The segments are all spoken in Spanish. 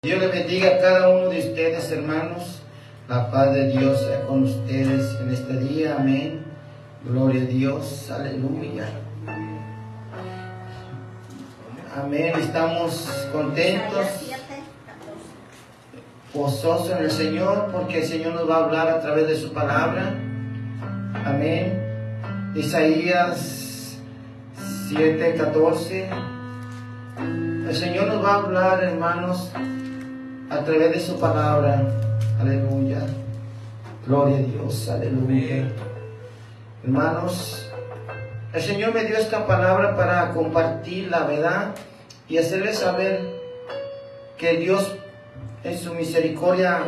Dios le bendiga a cada uno de ustedes, hermanos. La paz de Dios sea con ustedes en este día. Amén. Gloria a Dios. Aleluya. Amén. Estamos contentos, gozosos en el Señor, porque el Señor nos va a hablar a través de su palabra. Amén. Isaías 7:14. El Señor nos va a hablar, hermanos, a través de su palabra. Aleluya. Gloria a Dios. Aleluya. Hermanos, el Señor me dio esta palabra para compartir la verdad y hacerles saber que Dios en su misericordia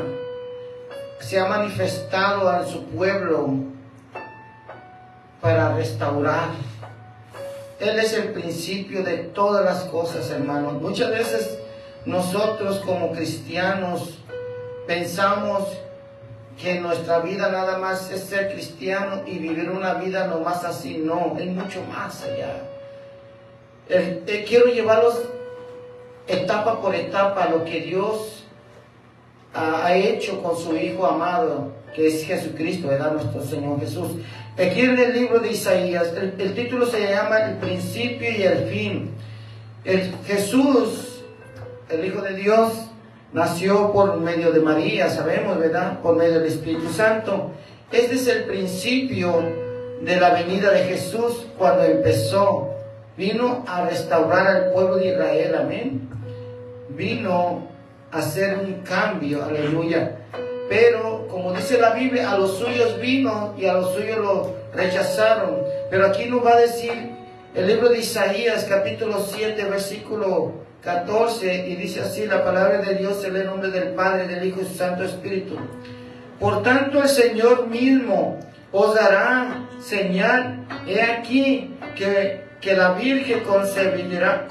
se ha manifestado a su pueblo para restaurar. Él es el principio de todas las cosas, hermanos. Muchas veces nosotros como cristianos pensamos que nuestra vida nada más es ser cristiano y vivir una vida nomás así. No, es mucho más allá. Quiero llevarlos etapa por etapa a lo que Dios ha hecho con su Hijo amado, que es Jesucristo, ¿verdad? Nuestro Señor Jesús. Aquí en el libro de Isaías, el título se llama El principio y el fin. Jesús, el Hijo de Dios, nació por medio de María, sabemos, ¿verdad? Por medio del Espíritu Santo. Este es el principio de la venida de Jesús cuando empezó. Vino a restaurar al pueblo de Israel, amén. Vino a hacer un cambio, aleluya. Pero, como dice la Biblia, a los suyos vino y a los suyos lo rechazaron. Pero aquí nos va a decir el libro de Isaías, capítulo 7, versículo 14, y dice así la palabra de Dios en el nombre del Padre, del Hijo y su Santo Espíritu. Por tanto, el Señor mismo os dará señal. He aquí que la Virgen concebirá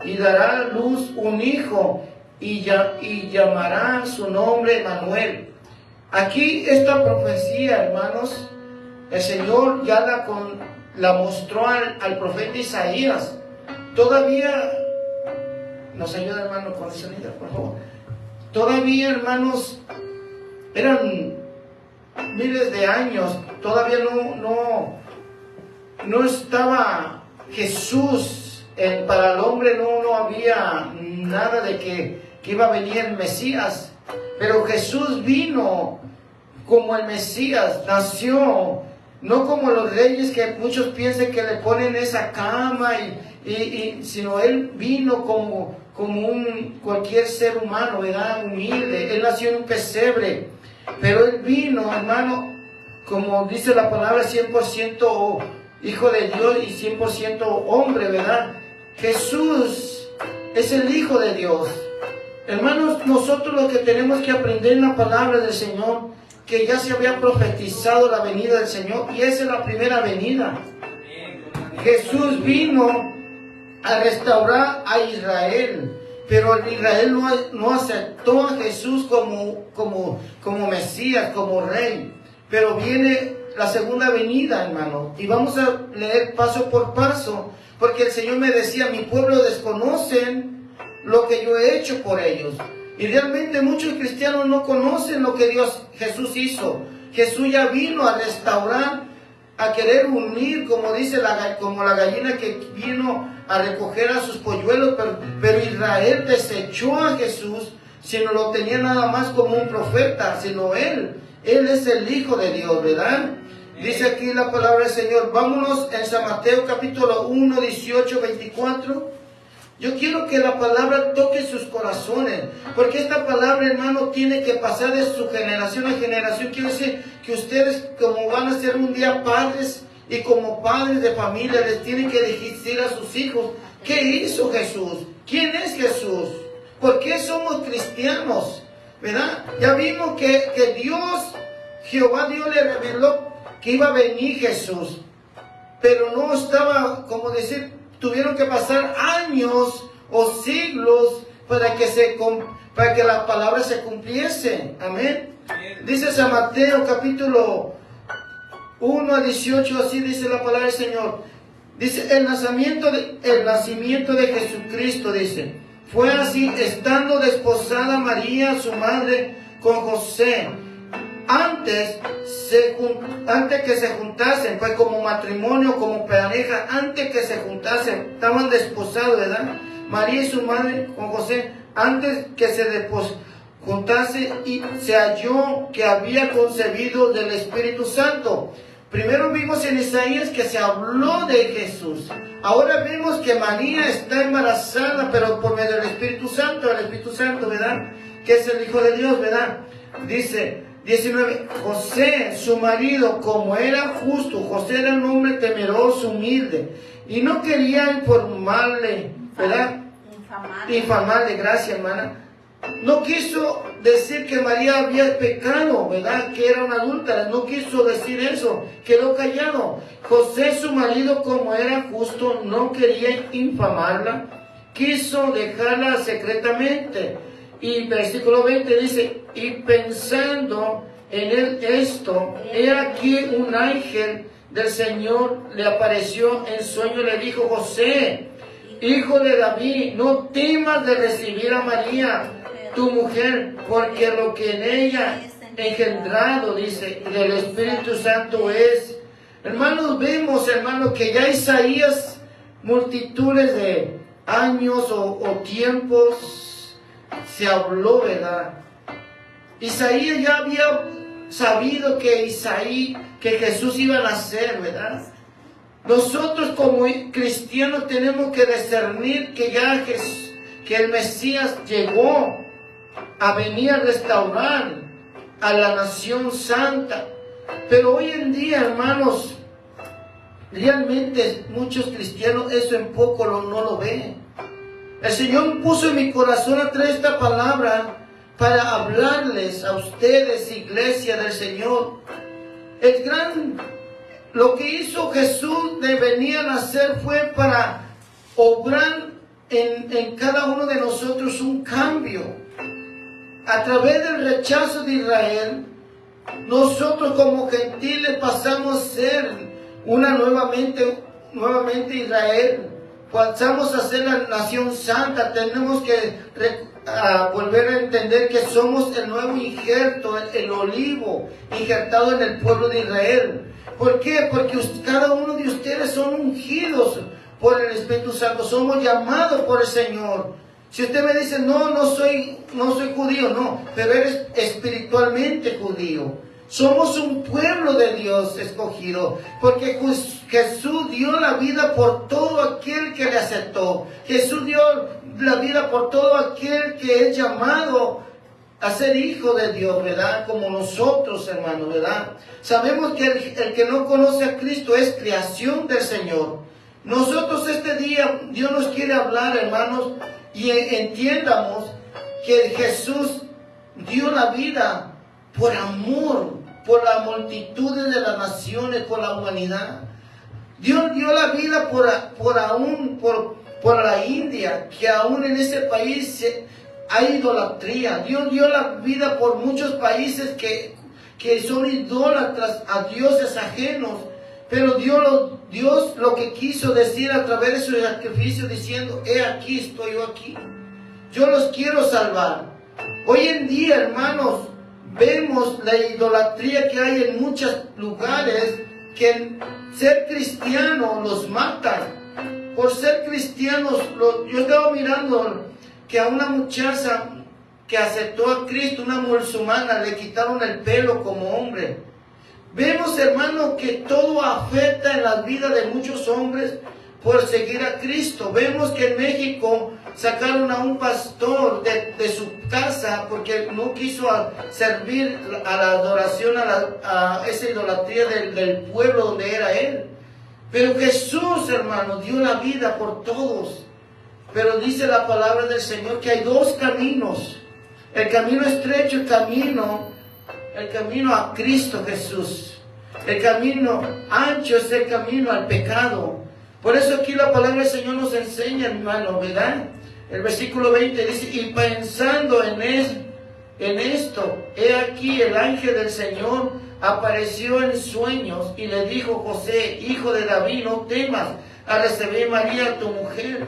y dará a luz un hijo y llamará su nombre Manuel. Aquí esta profecía, hermanos, el Señor ya la mostró al profeta Isaías. Todavía, nos ayuda, hermano, con esa letra, por favor. Todavía, hermanos, eran miles de años, todavía no estaba Jesús, para el hombre no había nada de que iba a venir el Mesías, pero Jesús vino como el Mesías, nació, no como los reyes que muchos piensan que le ponen esa cama, sino Él vino como cualquier ser humano, ¿verdad? Humilde. Él nació en un pesebre, pero Él vino, hermano, como dice la palabra, 100% Hijo de Dios y 100% hombre, ¿verdad? Jesús es el Hijo de Dios. Hermanos, nosotros lo que tenemos que aprender en la palabra del Señor, que ya se había profetizado la venida del Señor, y esa es la primera venida. Jesús vino a restaurar a Israel, pero Israel no aceptó a Jesús como Mesías, como Rey. Pero viene la segunda venida, hermano, y vamos a leer paso por paso, porque el Señor me decía, mi pueblo desconocen lo que yo he hecho por ellos. Y realmente muchos cristianos no conocen lo que Jesús hizo. Jesús ya vino a restaurar, a querer unir, como dice como la gallina que vino a recoger a sus polluelos, pero Israel desechó a Jesús, sino lo tenía nada más como un profeta, sino Él es el Hijo de Dios, ¿verdad? Dice aquí la palabra del Señor. Vámonos en San Mateo capítulo 1, 18, 24. Yo quiero que la palabra toque sus corazones, porque esta palabra, hermano, tiene que pasar de su generación a generación. Quiero decir que ustedes, como van a ser un día padres y como padres de familia, les tienen que decir a sus hijos, ¿qué hizo Jesús? ¿Quién es Jesús? ¿Por qué somos cristianos? ¿Verdad? Ya vimos que Jehová Dios le reveló que iba a venir Jesús, pero no estaba, como decir, tuvieron que pasar años o siglos para que la palabra se cumpliese. Amén. Dice San Mateo capítulo 1 a 18, así dice la palabra del Señor. Dice, el nacimiento de Jesucristo, dice, Fue así, estando desposada María, su madre, con José. Antes que se juntasen, pues como matrimonio, como pareja, antes que se juntasen, estaban desposados, ¿verdad? María y su madre con José, antes que se juntase, y se halló que había concebido del Espíritu Santo. Primero vimos en Isaías que se habló de Jesús. Ahora vemos que María está embarazada, pero por medio del Espíritu Santo, ¿verdad? Que es el Hijo de Dios, ¿verdad? Dice 19, José, su marido, como era justo, José era un hombre temeroso, humilde, y no quería informarle, ¿verdad? Infamarle, gracias, hermana. No quiso decir que María había pecado, ¿verdad? Que era una adúltera. No quiso decir eso. Quedó callado. José, su marido, como era justo, no quería infamarla. Quiso dejarla secretamente. Y versículo 20 dice, y pensando en él esto, he aquí un ángel del Señor le apareció en sueño y le dijo, José, hijo de David, no temas de recibir a María, tu mujer, porque lo que en ella engendrado, dice, del Espíritu Santo es. Hermanos, vemos, hermanos, que ya Isaías, multitudes de años o tiempos, se habló, ¿verdad? Isaías ya había sabido que Jesús iba a nacer, ¿verdad? Nosotros como cristianos tenemos que discernir que ya que el Mesías llegó a venir a restaurar a la nación santa. Pero hoy en día, hermanos, realmente muchos cristianos eso en poco no lo ven. El Señor puso en mi corazón a traer esta palabra para hablarles a ustedes, iglesia del Señor. Lo que hizo Jesús de venir a nacer fue para obrar en cada uno de nosotros un cambio. A través del rechazo de Israel, nosotros como gentiles pasamos a ser nuevamente Israel. Pasamos a ser la nación santa. Tenemos que volver a entender que somos el nuevo injerto, el olivo injertado en el pueblo de Israel. ¿Por qué? Porque cada uno de ustedes son ungidos por el Espíritu Santo. Somos llamados por el Señor. Si usted me dice, no soy judío, no, pero eres espiritualmente judío. Somos un pueblo de Dios escogido, porque Jesús dio la vida por todo aquel que le aceptó. Jesús dio la vida por todo aquel que es llamado a ser hijo de Dios, ¿verdad? Como nosotros, hermanos, ¿verdad? Sabemos que el que no conoce a Cristo es creación del Señor. Nosotros este día, Dios nos quiere hablar, hermanos, y entiendamos que Jesús dio la vida por amor, por las multitudes de las naciones, por la humanidad. Dios dio la vida por la India, que aún en ese país hay idolatría. Dios dio la vida por muchos países que son idólatras a dioses ajenos. Pero Dios lo que quiso decir a través de su sacrificio, diciendo, he aquí, estoy yo aquí. Yo los quiero salvar. Hoy en día, hermanos, vemos la idolatría que hay en muchos lugares, que ser cristiano los matan. Por ser cristianos, yo estaba mirando que a una muchacha que aceptó a Cristo, una musulmana, le quitaron el pelo como hombre. Vemos, hermano, que todo afecta en la vida de muchos hombres por seguir a Cristo. Vemos que en México sacaron a un pastor de su casa porque no quiso servir a la adoración, a esa idolatría del pueblo donde era él. Pero Jesús, hermano, dio la vida por todos. Pero dice la palabra del Señor que hay dos caminos. El camino estrecho, el camino a Cristo Jesús. El camino ancho es el camino al pecado. Por eso aquí la palabra del Señor nos enseña, hermano, ¿verdad? El versículo 20 dice, y pensando en esto, he aquí el ángel del Señor apareció en sueños y le dijo, José, hijo de David, no temas a recibir a María tu mujer,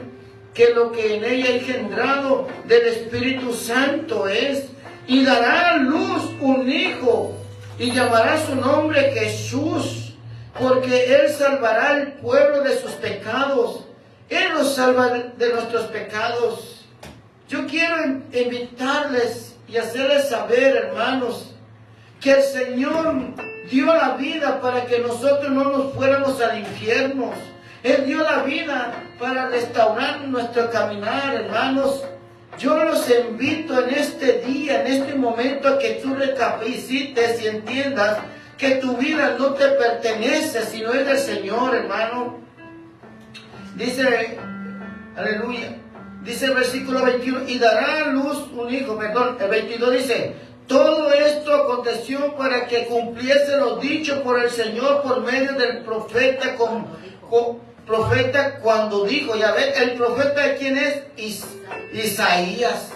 que lo que en ella engendrado del Espíritu Santo es, y dará a luz un hijo, y llamará su nombre Jesús, porque Él salvará al pueblo de sus pecados. Él nos salva de nuestros pecados. Yo quiero invitarles y hacerles saber, hermanos, que el Señor dio la vida para que nosotros no nos fuéramos al infierno. Él dio la vida para restaurar nuestro caminar, hermanos. Yo los invito en este día, en este momento, a que tú recapacites y entiendas que tu vida no te pertenece, sino es del Señor, hermano. Dice, aleluya, dice el versículo 21, y dará a luz un hijo, perdón, el 22 dice, todo esto aconteció para que cumpliese lo dicho por el Señor por medio del profeta, profeta cuando dijo, ya ven, el profeta de quién es, Isaías.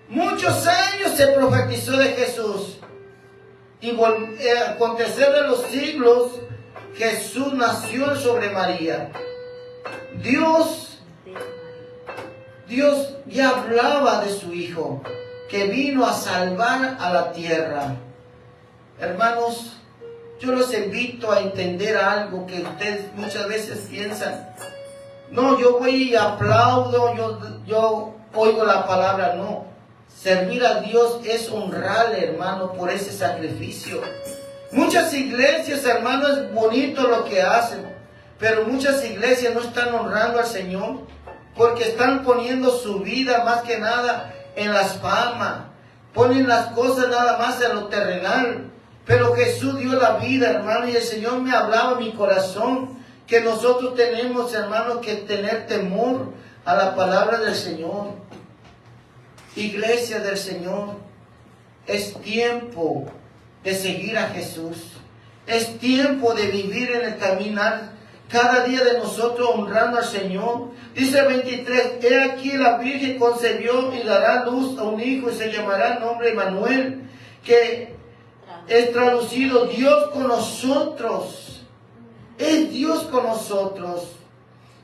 Muchos años se profetizó de Jesús, y al acontecer de los siglos, Jesús nació sobre María. Dios ya hablaba de su Hijo, que vino a salvar a la tierra. Hermanos, yo los invito a entender algo que ustedes muchas veces piensan. No, yo voy y aplaudo, yo oigo la palabra. No, servir a Dios es honrarle, hermano, por ese sacrificio. Muchas iglesias, hermano, es bonito lo que hacen, pero muchas iglesias no están honrando al Señor, porque están poniendo su vida más que nada en las famas, ponen las cosas nada más en lo terrenal. Pero Jesús dio la vida, hermano, y el Señor me hablaba en mi corazón que nosotros tenemos, hermano, que tener temor a la palabra del Señor. Iglesia del Señor, es tiempo de seguir a Jesús. Es tiempo de vivir en el caminar cada día de nosotros honrando al Señor. Dice el 23, he aquí la Virgen concebió y dará luz a un hijo y se llamará nombre Emmanuel, que es traducido Dios con nosotros. Es Dios con nosotros.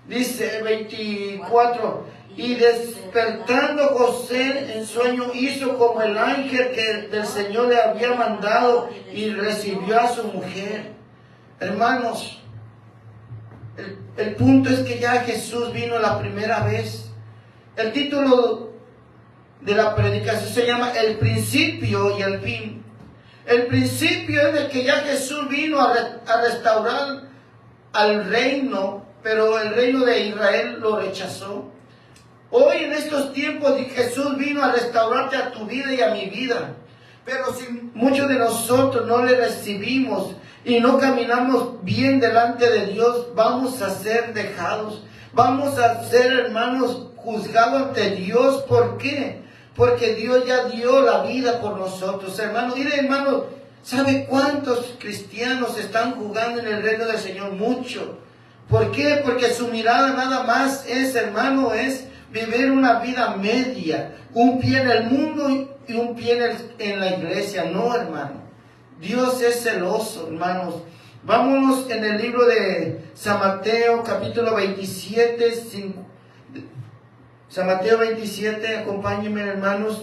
Dice el 24, y despertando José en sueño hizo como el ángel que del Señor le había mandado y recibió a su mujer. Hermanos, el punto es que ya Jesús vino la primera vez. El título de la predicación se llama El principio y el fin. El principio es de que ya Jesús vino a restaurar al reino, pero el reino de Israel lo rechazó. Hoy en estos tiempos Jesús vino a restaurarte a tu vida y a mi vida. Pero si muchos de nosotros no le recibimos y no caminamos bien delante de Dios, vamos a ser dejados. Vamos a ser, hermanos, juzgados ante Dios. ¿Por qué? Porque Dios ya dio la vida por nosotros, hermanos. Mire, hermano, ¿sabe cuántos cristianos están jugando en el reino del Señor? Mucho. ¿Por qué? Porque su mirada nada más es, hermano, es vivir una vida media. Un pie en el mundo y un pie en la iglesia. No, hermano. Dios es celoso, hermanos. Vámonos en el libro de San Mateo, capítulo 27, San Mateo 27, acompáñenme, hermanos.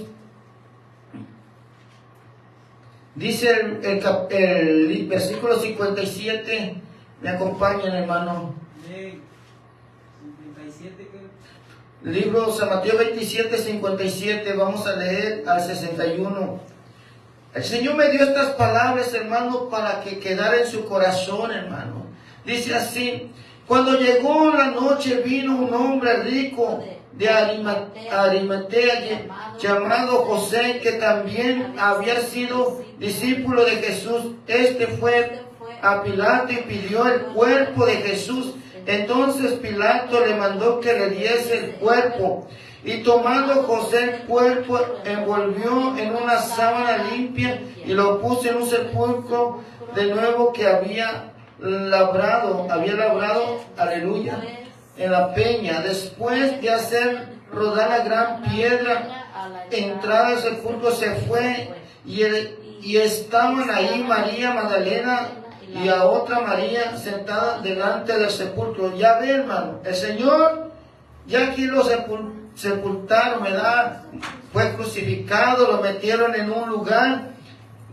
Dice el versículo 57, me acompañan, hermano. 57, ¿qué? Libro San Mateo 27, 57, vamos a leer al 61. El Señor me dio estas palabras, hermano, para que quedara en su corazón, hermano. Dice así, cuando llegó la noche vino un hombre rico de Arimatea llamado José, que también había sido discípulo de Jesús. Este fue a Pilato y pidió el cuerpo de Jesús. Entonces Pilato le mandó que le diese el cuerpo. Y tomando José el cuerpo, envolvió en una sábana limpia y lo puso en un sepulcro de nuevo que había labrado, aleluya, en la peña. Después de hacer rodar la gran piedra, entrada al sepulcro, se fue y estaban ahí María Magdalena y a otra María sentada delante del sepulcro. Ya ve, hermano, el Señor Ya aquí lo sepultaron, ¿verdad? Fue crucificado, lo metieron en un lugar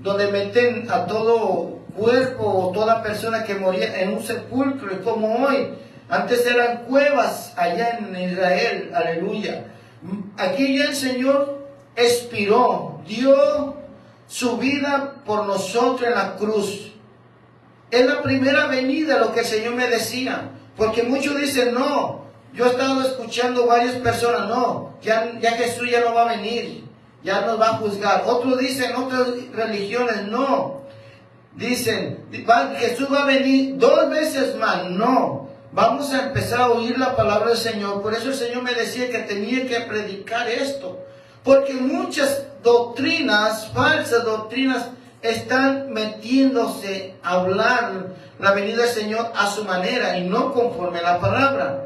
donde meten a todo cuerpo o toda persona que moría en un sepulcro, y como hoy. Antes eran cuevas allá en Israel, aleluya. Aquí ya el Señor expiró, dio su vida por nosotros en la cruz. Es la primera venida, lo que el Señor me decía. Porque muchos dicen, no, yo he estado escuchando varias personas, no, ya Jesús ya no va a venir, ya nos va a juzgar. Otros dicen, otras religiones, no. Dicen, Jesús va a venir 2 veces más, no. Vamos a empezar a oír la palabra del Señor. Por eso el Señor me decía que tenía que predicar esto. Porque muchas doctrinas, falsas doctrinas, están metiéndose a hablar la venida del Señor a su manera y no conforme a la palabra.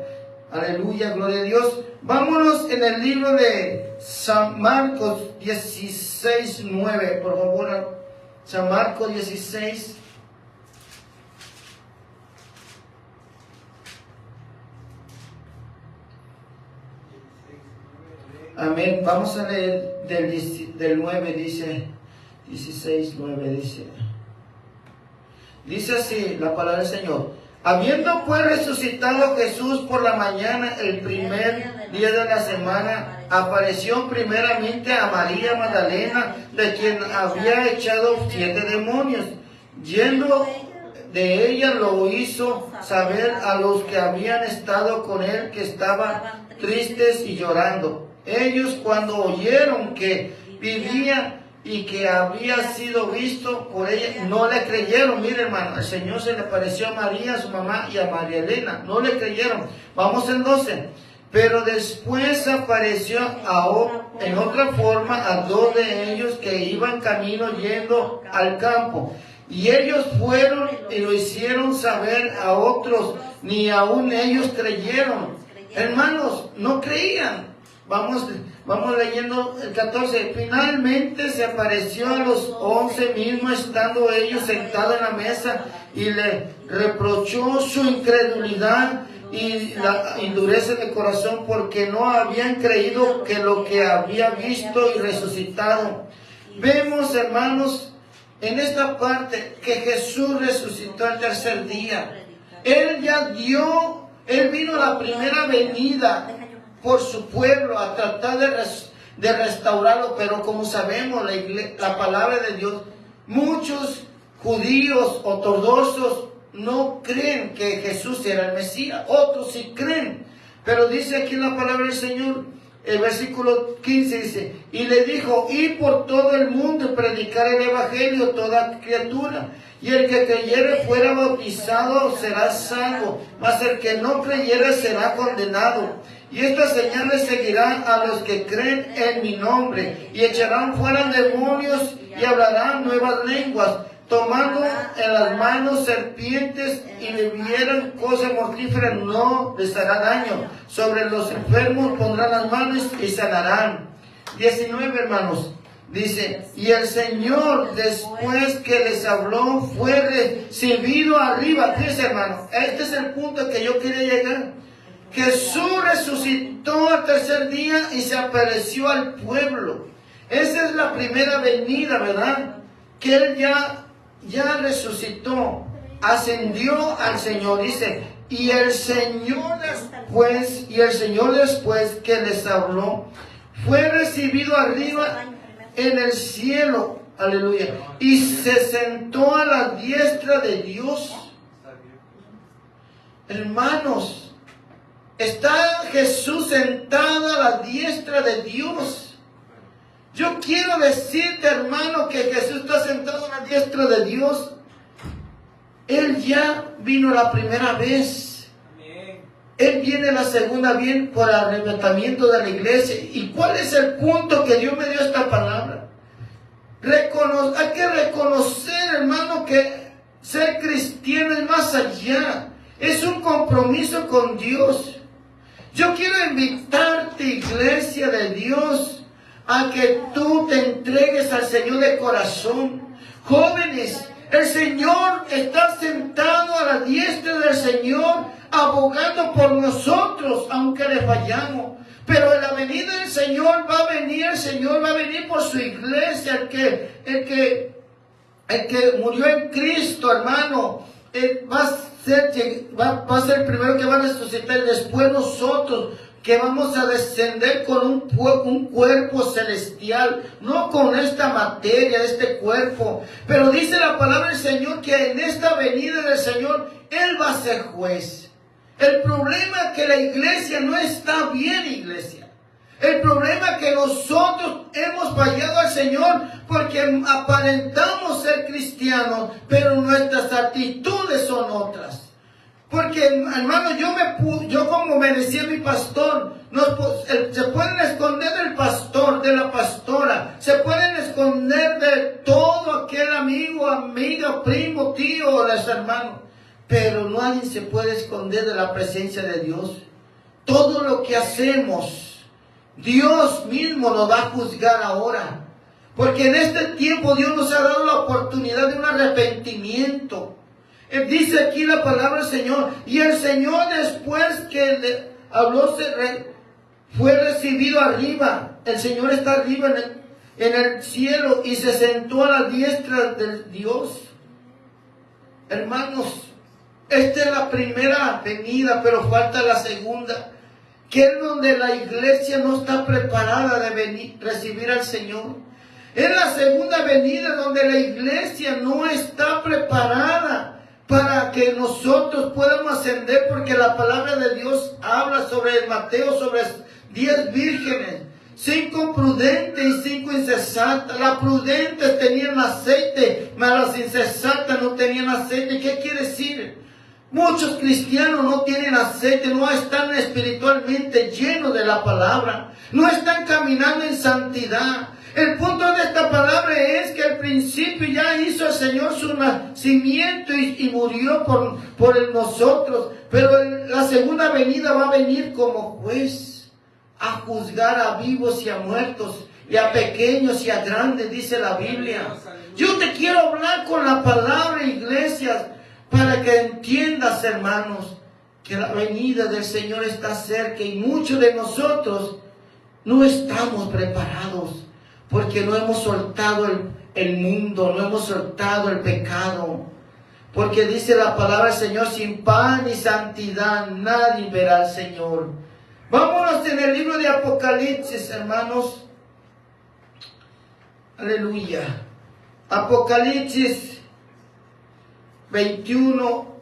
Aleluya, gloria a Dios. Vámonos en el libro de San Marcos 16:9, por favor. San Marcos 16. Amén. Vamos a leer del 9, dice, 16:9 dice. Dice así la palabra del Señor. Habiendo pues resucitado Jesús por la mañana, el primer día de la semana, apareció primeramente a María Magdalena, de quien había echado 7 demonios. Yendo de ella lo hizo saber a los que habían estado con él, que estaban tristes y llorando. Ellos, cuando oyeron que vivía y que había sido visto por ella, no le creyeron. Mire, hermano, el Señor se le apareció a María, a su mamá y a María Elena. No le creyeron. Vamos en 12. Pero después apareció en otra forma a 2 de ellos que iban camino yendo al campo. Y ellos fueron y lo hicieron saber a otros, ni aun ellos creyeron. Hermanos, no creían. Vamos leyendo el 14. Finalmente se apareció a los 11 mismos, estando ellos sentados en la mesa, y le reprochó su incredulidad y la endureza de corazón, porque no habían creído que lo que había visto y resucitado. Vemos, hermanos, en esta parte que Jesús resucitó al tercer día. Él vino a la primera venida por su pueblo a tratar de restaurarlo, pero como sabemos, la palabra de Dios, muchos judíos ortodoxos no creen que Jesús era el Mesías. Otros sí creen, pero dice aquí la palabra del Señor, el versículo 15 dice, y le dijo, id por todo el mundo y predicar el evangelio a toda criatura, y el que creyere fuera bautizado será salvo, mas el que no creyere será condenado. Y estas señales seguirán a los que creen en mi nombre, y echarán fuera demonios y hablarán nuevas lenguas, tomando en las manos serpientes, y le vieran cosas mortíferas no les hará daño. Sobre los enfermos pondrán las manos y sanarán. 19, hermanos, dice, y el Señor, después que les habló, fue recibido arriba. Fíjense, hermano, este es el punto que yo quería llegar. Jesús resucitó al tercer día y se apareció al pueblo. Esa es la primera venida, ¿verdad? Que Él ya resucitó, ascendió al Señor, dice, y el Señor después que les habló, fue recibido arriba en el cielo, aleluya, y se sentó a la diestra de Dios. Hermanos, está Jesús sentado a la diestra de Dios. Yo quiero decirte, hermano, que Jesús está sentado a la diestra de Dios. Él ya vino la primera vez. Él viene la segunda bien por el arrebatamiento de la iglesia. ¿Y cuál es el punto que Dios me dio esta palabra? Hay que reconocer, hermano, que ser cristiano es más allá. Es un compromiso con Dios. Yo quiero invitarte, iglesia de Dios, a que tú te entregues al Señor de corazón. Jóvenes, El Señor está sentado a la diestra del Señor, abogando por nosotros, aunque le fallamos. Pero en la venida del Señor va a venir, el Señor va a venir por su iglesia, el que murió en Cristo, hermano, va a ser el primero que va a resucitar, y después nosotros, que vamos a descender con un cuerpo celestial, no con esta materia, este cuerpo. Pero dice la palabra del Señor que en esta venida del Señor, Él va a ser juez. El problema es que la iglesia no está bien, iglesia. El problema es que nosotros hemos fallado al Señor porque aparentamos ser cristianos, pero nuestras actitudes son otras. Porque, hermano, yo como me decía mi pastor, se pueden esconder del pastor, de la pastora, se pueden esconder de todo aquel amigo, amiga, primo, tío o los hermanos, pero nadie se puede esconder de la presencia de Dios. Todo lo que hacemos, Dios mismo nos va a juzgar ahora, porque en este tiempo Dios nos ha dado la oportunidad de un arrepentimiento. Dice aquí la palabra del Señor, y el Señor, después que le habló, fue recibido arriba. El Señor está arriba en el cielo y se sentó a la diestra de Dios. Hermanos, esta es la primera venida, pero falta la segunda, que es donde la iglesia no está preparada de recibir al Señor. Es la segunda venida donde la iglesia no está preparada para que nosotros podamos ascender, porque la palabra de Dios habla sobre Mateo, sobre 10 vírgenes, 5 prudentes y 5 insensatas. Las prudentes tenían aceite, mas las insensatas no tenían aceite. ¿Qué quiere decir? Muchos cristianos no tienen aceite, no están espiritualmente llenos de la palabra, no están caminando en santidad. El punto de esta palabra es que al principio ya hizo el Señor su nacimiento y murió por nosotros. Pero la segunda venida va a venir como juez a juzgar a vivos y a muertos, y a pequeños y a grandes, dice la Biblia. Yo te quiero hablar con la palabra, iglesias, para que entiendas, hermanos, que la venida del Señor está cerca, y muchos de nosotros no estamos preparados. Porque no hemos soltado el mundo, no hemos soltado el pecado. Porque dice la palabra del Señor, sin pan y santidad nadie verá al Señor. Vámonos en el libro de Apocalipsis, hermanos. Aleluya. Apocalipsis 21,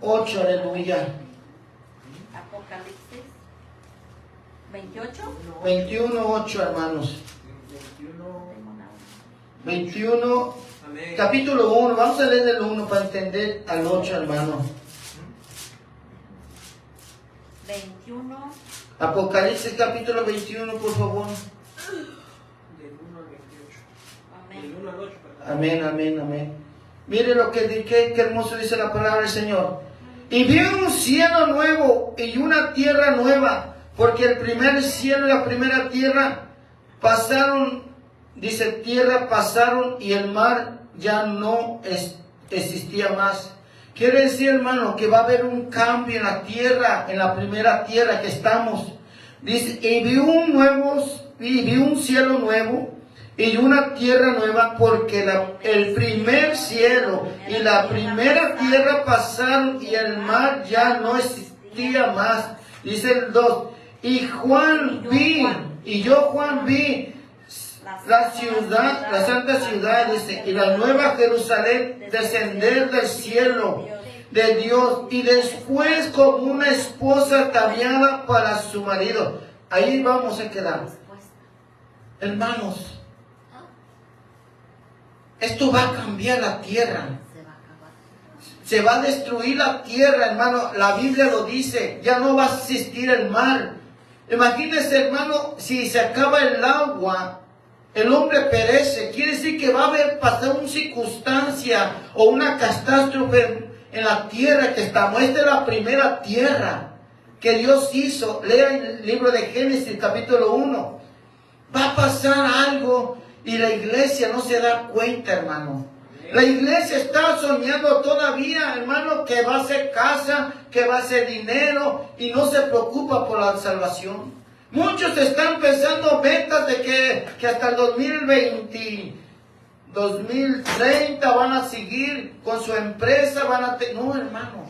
8, aleluya. Apocalipsis 28. 21, 8, hermanos. 21, amén. Capítulo 1, vamos a leer del 1 para entender al 8, hermano. 21. Apocalipsis capítulo 21, por favor. Del 1 al 28. Amén. Del 1 al 8, perdón. Amén, amén, amén. Mire lo que qué hermoso dice la palabra del Señor. Y vi un cielo nuevo y una tierra nueva, porque el primer cielo y la primera tierra pasaron. Dice, tierra pasaron y el mar ya no existía más. Quiere decir, hermano, que va a haber un cambio en la tierra, en la primera tierra que estamos. Dice, y vi un cielo nuevo y una tierra nueva, porque el primer cielo y la primera tierra pasaron y el mar ya no existía más. Dice el 2, y Juan vi la ciudad, la santa ciudad, dice, y la nueva Jerusalén descender del cielo de Dios, y después como una esposa ataviada para su marido. Ahí vamos a quedar. Hermanos, esto va a cambiar la tierra. Se va a destruir la tierra, hermano. La Biblia lo dice. Ya no va a existir el mar. Imagínense, hermano, si se acaba el agua, el hombre perece. Quiere decir que va a haber pasado una circunstancia o una catástrofe en la tierra que estamos. Esta es la primera tierra que Dios hizo. Lea el libro de Génesis, capítulo 1. Va a pasar algo y la iglesia no se da cuenta, hermano. La iglesia está soñando todavía, hermano, que va a ser casa, que va a ser dinero y no se preocupa por la salvación. Muchos están pensando metas de que hasta el 2030 van a seguir con su empresa, No, hermano.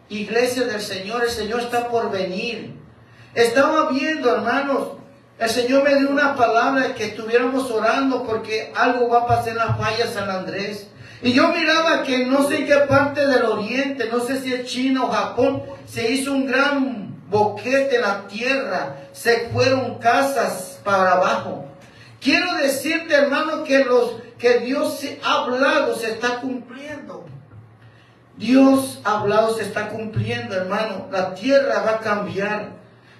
Iglesia del Señor, el Señor está por venir. Estaba viendo, hermanos, el Señor me dio una palabra que estuviéramos orando porque algo va a pasar en la falla San Andrés. Y yo miraba que no sé en qué parte del oriente, no sé si es China o Japón, se hizo un gran boquete en la tierra, se fueron casas para abajo. Quiero decirte, hermano, que Dios ha hablado se está cumpliendo. Dios ha hablado se está cumpliendo, hermano. La tierra va a cambiar.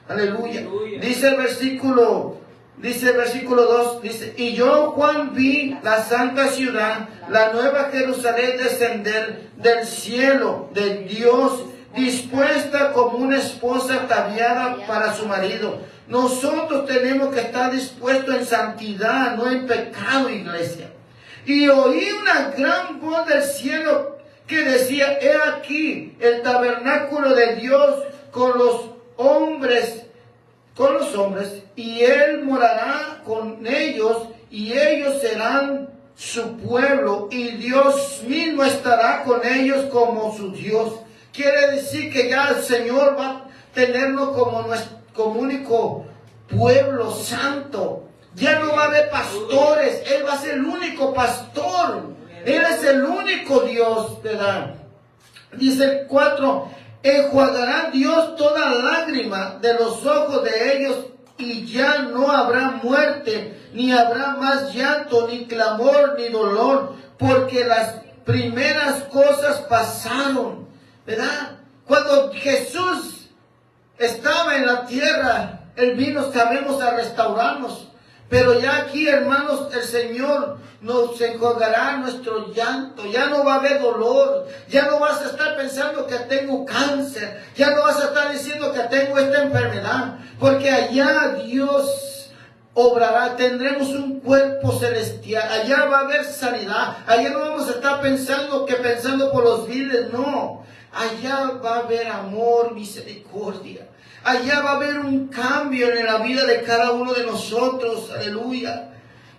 Aleluya. Dice el versículo 2, dice, y yo, Juan, vi la santa ciudad, la nueva Jerusalén, descender del cielo de Dios, dispuesta como una esposa ataviada para su marido. Nosotros tenemos que estar dispuestos en santidad, no en pecado, iglesia. Y oí una gran voz del cielo que decía, he aquí el tabernáculo de Dios con los hombres, y Él morará con ellos, y ellos serán su pueblo, y Dios mismo estará con ellos como su Dios. Quiere decir que ya el Señor va a tenernos como único pueblo santo. Ya no va a haber pastores, Él va a ser el único pastor. Él es el único Dios, ¿verdad? Dice el 4, enjuagará Dios toda lágrima de los ojos de ellos, y ya no habrá muerte, ni habrá más llanto, ni clamor, ni dolor, porque las primeras cosas pasaron, ¿verdad? Cuando Jesús estaba en la tierra, Él vino, sabemos, a restaurarnos. Pero ya aquí, hermanos, el Señor nos enjuagará nuestro llanto. Ya no va a haber dolor. Ya no vas a estar pensando que tengo cáncer. Ya no vas a estar diciendo que tengo esta enfermedad. Porque allá Dios obrará. Tendremos un cuerpo celestial. Allá va a haber sanidad. Allá no vamos a estar pensando por los viles. No. Allá va a haber amor, misericordia. Allá va a haber un cambio en la vida de cada uno de nosotros. Aleluya.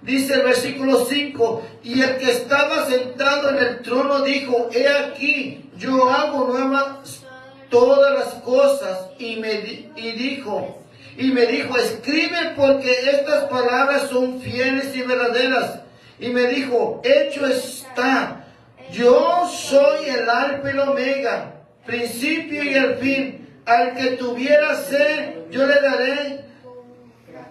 Dice el versículo 5. Y el que estaba sentado en el trono dijo, he aquí, yo hago nuevas todas las cosas. Y me dijo, escribe, porque estas palabras son fieles y verdaderas. Y me dijo, hecho está. Yo soy el alfa y el omega, principio y el fin. Al que tuviera sed, yo le daré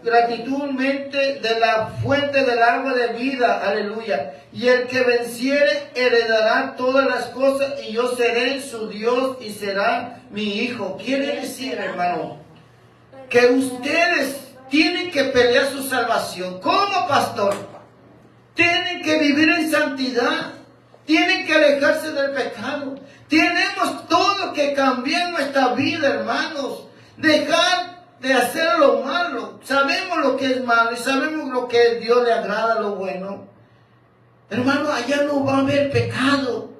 gratuitamente de la fuente del agua de vida. Aleluya. Y el que venciere heredará todas las cosas, y yo seré su Dios y será mi hijo. Quiere decir, hermano, que ustedes tienen que pelear su salvación. ¿Cómo, pastor? Tienen que vivir en santidad. Tienen que alejarse del pecado. Tenemos todo que cambiar nuestra vida, hermanos. Dejar de hacer lo malo. Sabemos lo que es malo y sabemos lo que a Dios le agrada, lo bueno. Hermano, allá no va a haber pecado.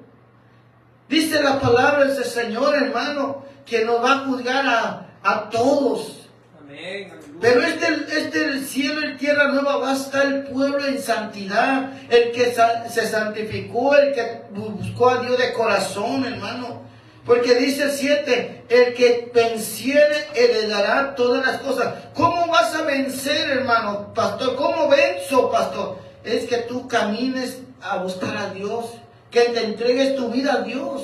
Dice la palabra del Señor, hermano, que nos va a juzgar a todos. Amén. Pero el cielo y tierra nueva va a estar el pueblo en santidad, el que se santificó, el que buscó a Dios de corazón, hermano. Porque dice el 7, el que venciere heredará todas las cosas. ¿Cómo vas a vencer, hermano, pastor? ¿Cómo venzo, pastor? Es que tú camines a buscar a Dios, que te entregues tu vida a Dios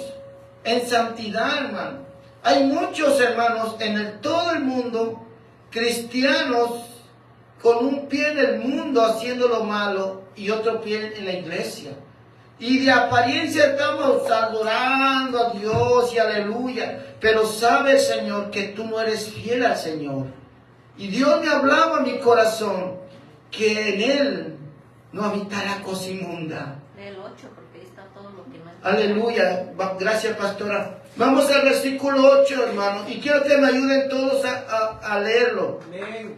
en santidad, hermano. Hay muchos hermanos en todo el mundo, cristianos, con un pie en el mundo haciendo lo malo y otro pie en la iglesia. Y de apariencia estamos adorando a Dios y aleluya. Pero sabe el Señor que tú no eres fiel al Señor. Y Dios me hablaba a mi corazón que en Él no habitará cosa inmunda. Del 8, porque ahí está todo lo que no es. Aleluya. Gracias, pastora. Vamos al versículo 8, hermano. Y quiero que me ayuden todos a leerlo. Amén.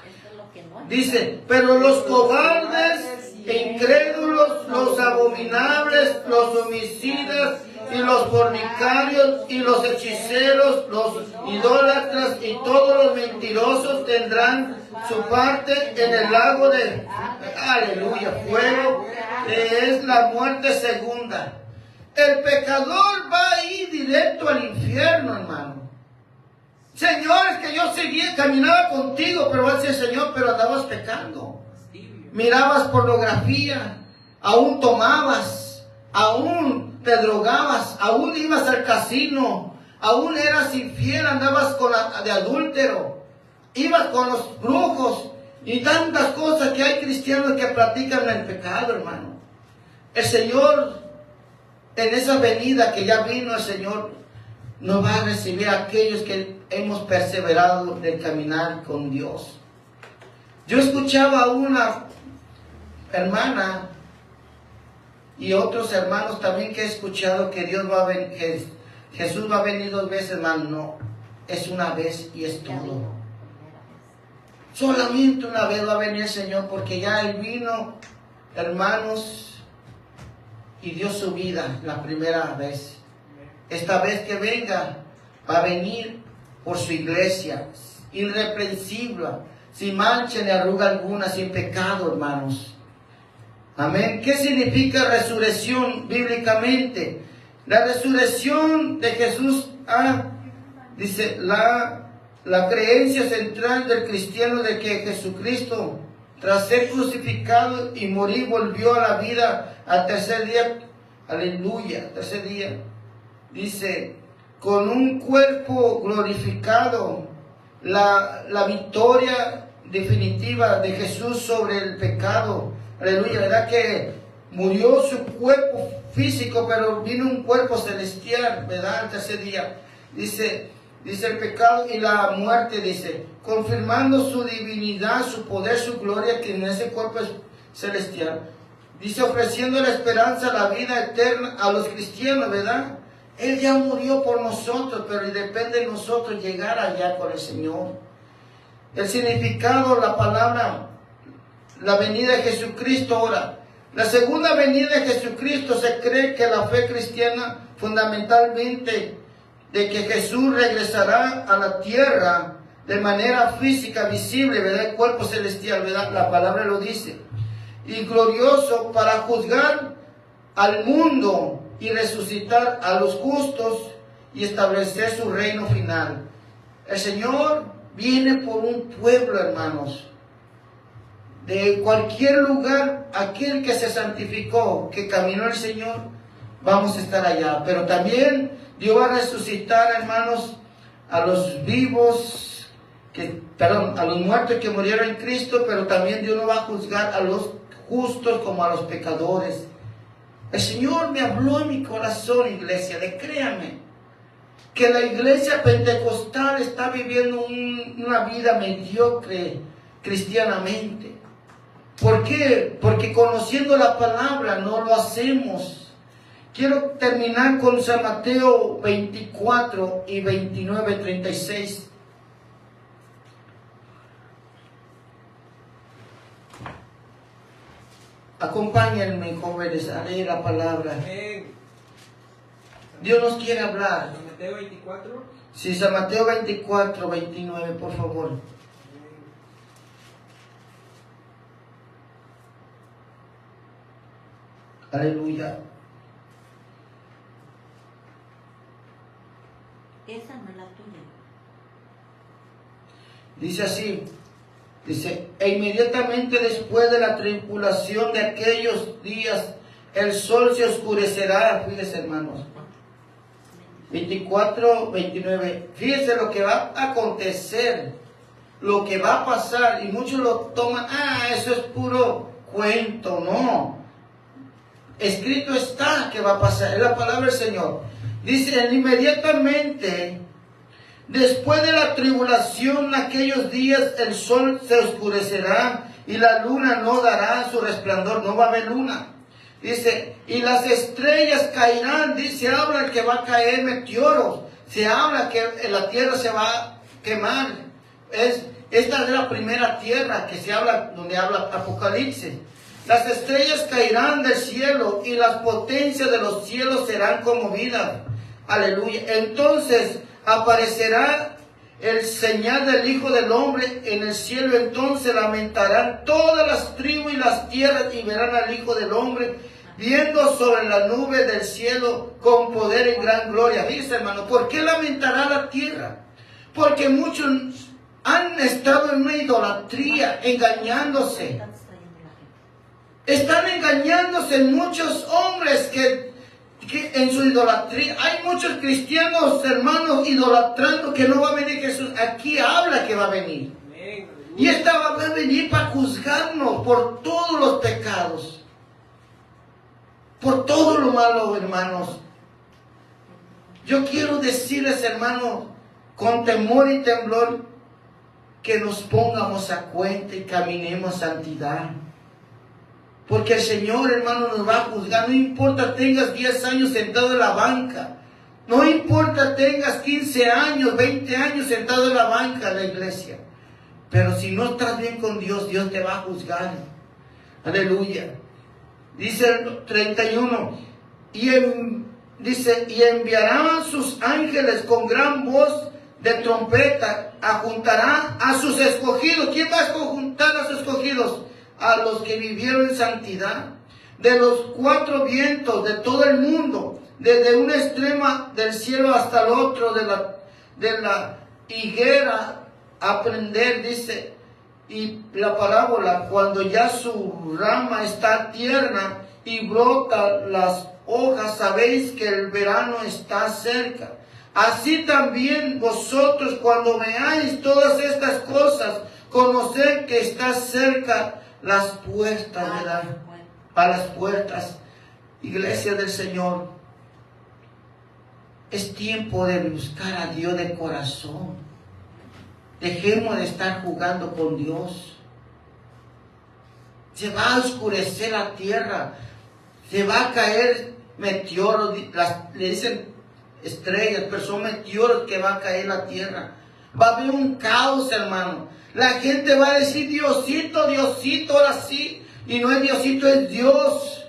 Esto es lo que no es. Dice, pero los cobardes e incrédulos, los abominables, los homicidas y los fornicarios y los hechiceros, los idólatras y todos los mentirosos tendrán su parte en el lago de, aleluya, fuego, que es la muerte segunda. El pecador va a ir directo al infierno, hermano. Señor, es que yo seguía, caminaba contigo, pero va a decir, Señor, pero andabas pecando. Mirabas pornografía, aún tomabas, aún te drogabas, aún ibas al casino, aún eras infiel, andabas con de adúltero, ibas con los brujos y tantas cosas que hay cristianos que practican el pecado, hermano. El Señor, en esa venida que ya vino el Señor, nos va a recibir a aquellos que hemos perseverado en caminar con Dios. Yo escuchaba a una hermana y otros hermanos también que he escuchado que Dios va a venir, que Jesús va a venir 2 veces, hermano. No, es una vez y es todo. Solamente una vez va a venir el Señor, porque ya Él vino, hermanos, y dio su vida la primera vez. Esta vez que venga, va a venir por su iglesia, irreprensible, sin mancha ni arruga alguna, sin pecado, hermanos. Amén. ¿Qué significa resurrección bíblicamente? La resurrección de Jesús, dice, la creencia central del cristiano de que Jesucristo, tras ser crucificado y morir, volvió a la vida al tercer día. Aleluya, tercer día. Dice, con un cuerpo glorificado, la victoria definitiva de Jesús sobre el pecado. Aleluya, ¿verdad? Que murió su cuerpo físico, pero vino un cuerpo celestial, ¿verdad? El tercer día. Dice el pecado y la muerte, dice, confirmando su divinidad, su poder, su gloria, que en ese cuerpo es celestial. Dice, ofreciendo la esperanza, la vida eterna a los cristianos, ¿verdad? Él ya murió por nosotros, pero depende de nosotros llegar allá con el Señor. El significado, la palabra, la venida de Jesucristo ahora. La segunda venida de Jesucristo, se cree que la fe cristiana fundamentalmente de que Jesús regresará a la tierra de manera física, visible, ¿verdad? El cuerpo celestial, ¿verdad? La palabra lo dice. Y glorioso para juzgar al mundo y resucitar a los justos y establecer su reino final. El Señor viene por un pueblo, hermanos. De cualquier lugar, aquel que se santificó, que caminó el Señor, vamos a estar allá. Pero también Dios va a resucitar, hermanos, a los vivos, a los muertos que murieron en Cristo, pero también Dios no va a juzgar a los justos como a los pecadores. El Señor me habló en mi corazón, iglesia, créanme, que la iglesia pentecostal está viviendo una vida mediocre cristianamente. ¿Por qué? Porque conociendo la palabra no lo hacemos. Quiero terminar con San Mateo 24 y 29, 36. Acompáñenme, jóvenes, a leer la palabra. Amén. Dios nos quiere hablar. San Mateo 24. Sí, San Mateo 24, 29, por favor. Aleluya. Esa no es la tuya. Dice así. Dice, e inmediatamente después de la tribulación de aquellos días, el sol se oscurecerá. Fíjense, hermanos. 24, 29. Fíjense lo que va a acontecer, lo que va a pasar. Y muchos lo toman, eso es puro cuento. No. Escrito está que va a pasar. Es la palabra del Señor. Dice, inmediatamente después de la tribulación, aquellos días, el sol se oscurecerá y la luna no dará su resplandor, no va a haber luna. Dice, y las estrellas caerán, dice, habla que va a caer meteoros, se habla que la tierra se va a quemar. Esta es la primera tierra que se habla, donde habla Apocalipsis. Las estrellas caerán del cielo y las potencias de los cielos serán conmovidas. Aleluya. Entonces aparecerá el señal del Hijo del Hombre en el cielo. Entonces lamentarán todas las tribus y las tierras y verán al Hijo del Hombre viendo sobre la nube del cielo con poder en gran gloria. Dice, hermano, ¿por qué lamentará la tierra? Porque muchos han estado en una idolatría, engañándose. Están engañándose muchos hombres que en su idolatría. Hay muchos cristianos, hermanos, idolatrando que no va a venir Jesús. Aquí habla que va a venir. Y esta va a venir para juzgarnos por todos los pecados. Por todo lo malo, hermanos. Yo quiero decirles, hermanos, con temor y temblor, que nos pongamos a cuenta y caminemos santidad. Porque el Señor, hermano, nos va a juzgar. No importa tengas 10 años sentado en la banca. No importa tengas 15 años, 20 años sentado en la banca de la iglesia. Pero si no estás bien con Dios, Dios te va a juzgar. Aleluya. Dice el 31. Dice, y enviarán sus ángeles con gran voz de trompeta. Ajuntará a sus escogidos. ¿Quién va a juntar a sus escogidos? A los que vivieron en santidad, de los 4 vientos de todo el mundo, desde una extrema del cielo hasta el otro de la higuera, aprender, dice, y la parábola, cuando ya su rama está tierna y brota las hojas, sabéis que el verano está cerca. Así también vosotros, cuando veáis todas estas cosas, conoced que está cerca las puertas, ¿verdad? A las puertas, iglesia del Señor. Es tiempo de buscar a Dios de corazón. Dejemos de estar jugando con Dios. Se va a oscurecer la tierra. Se va a caer meteoros. Le dicen estrellas, pero son meteoros que va a caer la tierra. Va a haber un caos, hermano. La gente va a decir, Diosito, Diosito, ahora sí. Y no es Diosito, es Dios.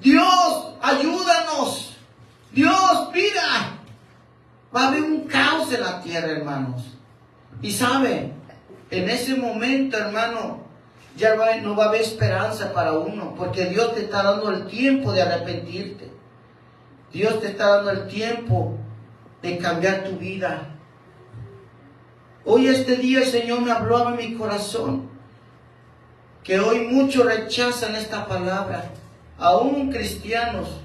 Dios, ayúdanos. Dios, mira. Va a haber un caos en la tierra, hermanos. Y sabe, en ese momento, hermano, ya no va a haber esperanza para uno. Porque Dios te está dando el tiempo de arrepentirte. Dios te está dando el tiempo de cambiar tu vida. Hoy este día el Señor me habló a mi corazón que hoy muchos rechazan esta palabra, aún cristianos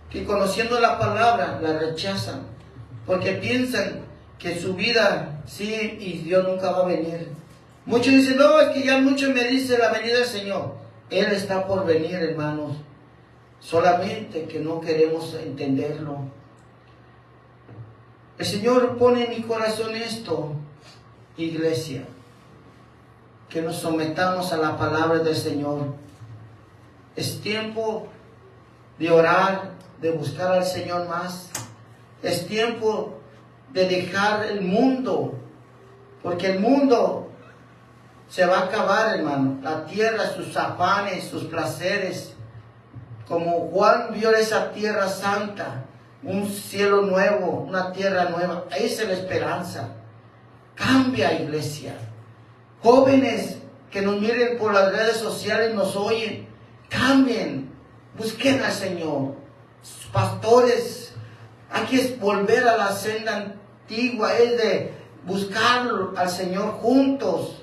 que conociendo la palabra la rechazan porque piensan que su vida sí y Dios nunca va a venir. Muchos dicen, no, es que ya muchos me dicen la venida del Señor. Él está por venir, hermanos, solamente que no queremos entenderlo. El Señor pone en mi corazón esto, iglesia, que nos sometamos a la palabra del Señor. Es tiempo de orar, de buscar al Señor más. Es tiempo de dejar el mundo, porque el mundo se va a acabar, hermano. La tierra, sus afanes, sus placeres. Como Juan vio esa tierra santa, un cielo nuevo, una tierra nueva. Ahí es la esperanza. Cambia, iglesia. Jóvenes que nos miren por las redes sociales, nos oyen, cambien, busquen al Señor. Pastores, hay que volver a la senda antigua, es de buscar al Señor juntos.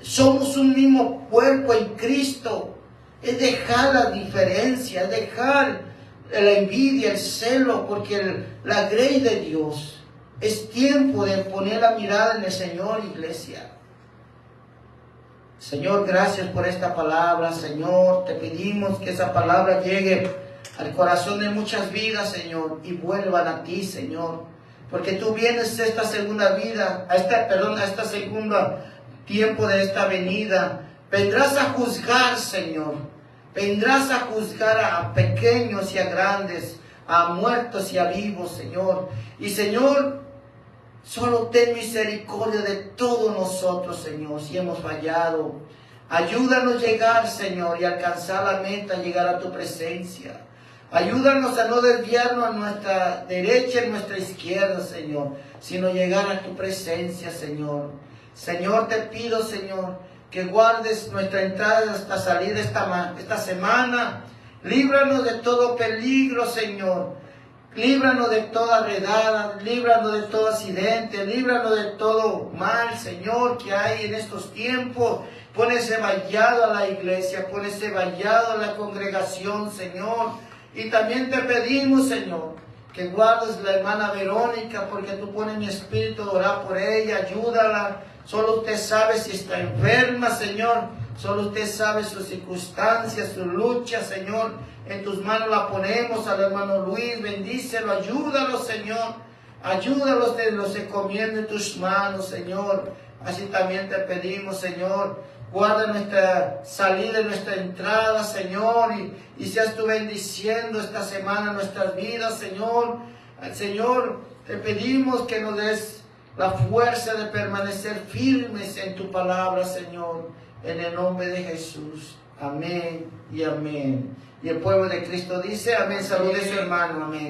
Somos un mismo cuerpo en Cristo. Es dejar la diferencia, es dejar la envidia, el celo, porque la grey de Dios. Es tiempo de poner la mirada en el Señor, iglesia. Señor, gracias por esta palabra, Señor. Te pedimos que esa palabra llegue al corazón de muchas vidas, Señor, y vuelvan a ti, Señor. Porque tú vienes a esta segunda vida, a esta segunda tiempo de esta venida. Vendrás a juzgar, Señor. Vendrás a juzgar a pequeños y a grandes, a muertos y a vivos, Señor. Y, Señor, solo ten misericordia de todos nosotros, Señor, si hemos fallado. Ayúdanos a llegar, Señor, y alcanzar la meta, llegar a tu presencia. Ayúdanos a no desviarnos a nuestra derecha y a nuestra izquierda, Señor, sino llegar a tu presencia, Señor. Señor, te pido, Señor, que guardes nuestra entrada hasta salida esta semana. Líbranos de todo peligro, Señor. Líbranos de toda redada, líbranos de todo accidente, líbranos de todo mal, Señor, que hay en estos tiempos. Pon ese vallado a la iglesia, pon ese vallado a la congregación, Señor. Y también te pedimos, Señor, que guardes la hermana Verónica, porque tú pones mi espíritu a orar por ella, ayúdala. Solo usted sabe si está enferma, Señor. Solo usted sabe sus circunstancias, sus luchas, Señor. En tus manos la ponemos al hermano Luis. Bendícelo, ayúdalo, Señor. Ayúdalos, te los encomiendo en tus manos, Señor. Así también te pedimos, Señor. Guarda nuestra salida y nuestra entrada, Señor. Y seas tú bendiciendo esta semana nuestras vidas, Señor. Señor, te pedimos que nos des la fuerza de permanecer firmes en tu palabra, Señor. En el nombre de Jesús. Amén y amén. Y el pueblo de Cristo dice amén. Salude a su hermano. Amén.